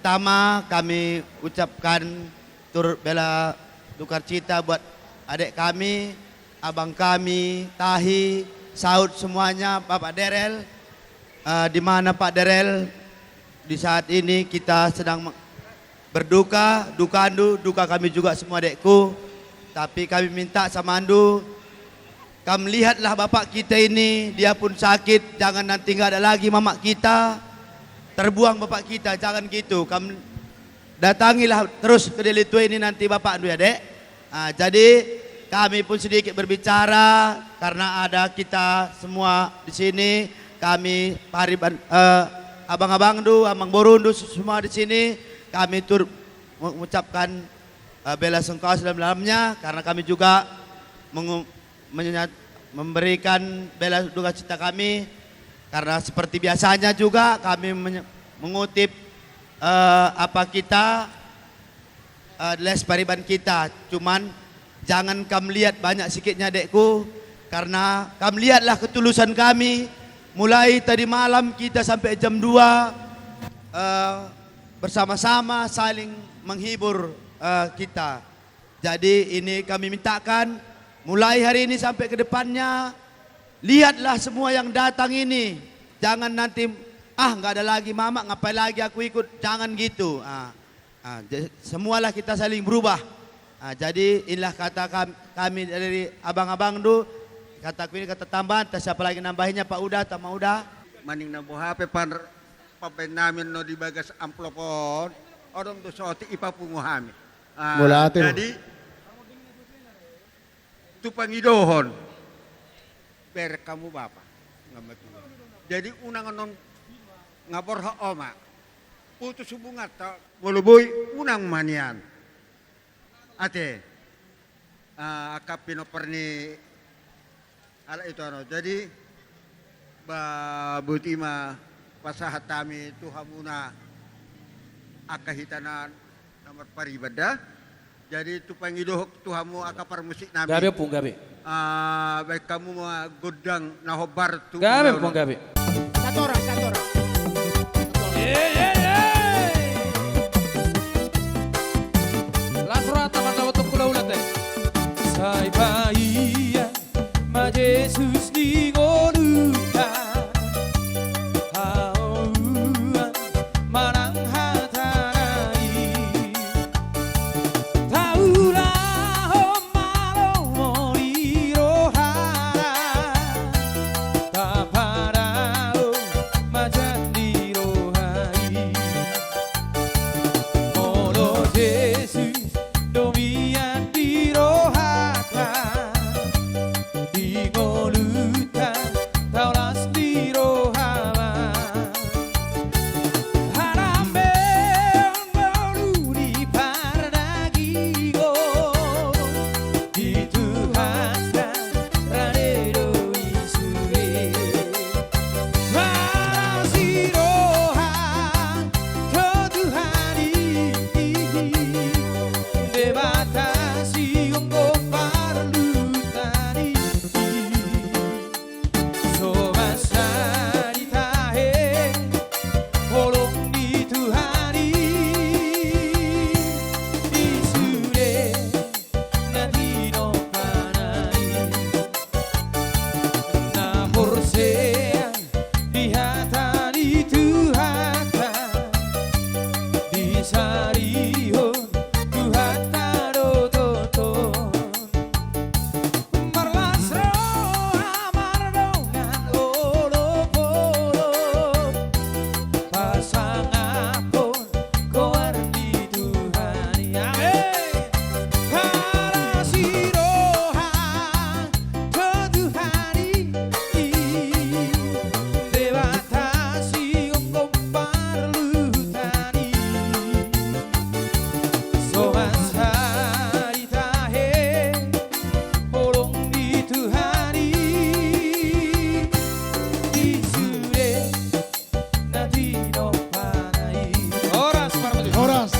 pertama kami ucapkan turut bela duka cita buat adik kami, abang kami, Tahi, Saud semuanya, Bapak Derel. Di mana Pak Derel di saat ini kita sedang berduka, duka kami juga semua adekku. Tapi kami minta sama Andu, kamu lihatlah bapak kita ini, dia pun sakit, jangan nanti nggak ada lagi mamak kita, terbuang bapak kita, jangan gitu. Kamu datangilah terus ke Delitua ini nanti bapak Andu ya dek. Jadi kami pun sedikit berbicara karena ada kita semua di sini, kami Pariban, abang-abang Du, abang Borundu semua di sini, kami turut mengucapkan bela sungkawa sedalam-dalamnya karena kami juga memberikan bela duka cita kami karena seperti biasanya juga kami mengutip apa kita les Pariban kita, cuman jangan kamu lihat banyak sikitnya adekku karena kamu lihatlah ketulusan kami mulai tadi malam kita sampai jam 2 bersama-sama saling menghibur kita. Jadi ini kami mintakan mulai hari ini sampai ke depannya, lihatlah semua yang datang ini, jangan nanti nggak ada lagi mamak, ngapain lagi aku ikut, jangan gitu. Semualah kita saling berubah. Jadi inilah kata kami dari abang-abang Du, kataku ini kata tambahan, siapa lagi nambahinnya Pak Uda, tak mau Uda. Maning na buhape par papen namin no di bagas amplopon, orang tu soti ipapunguhami. Mula atin. Jadi tu pangidohon per kamu bapa ngamatuan. Jadi unang non ngabor ha oma putus hubungan ta wuluboy unang manian ate akapino perni ala itu ano. Jadi butima pasahat kami tuhamuna akahitanan nomor paribada. Jadi itu pangidohok tuhamu akapar musik nabi. Gabi pun gabi. Baik kamu mga godang nahobar tu. Gabi pun gabi. Satu orang. Las rata mata watuk kula ulat eh. Sai bai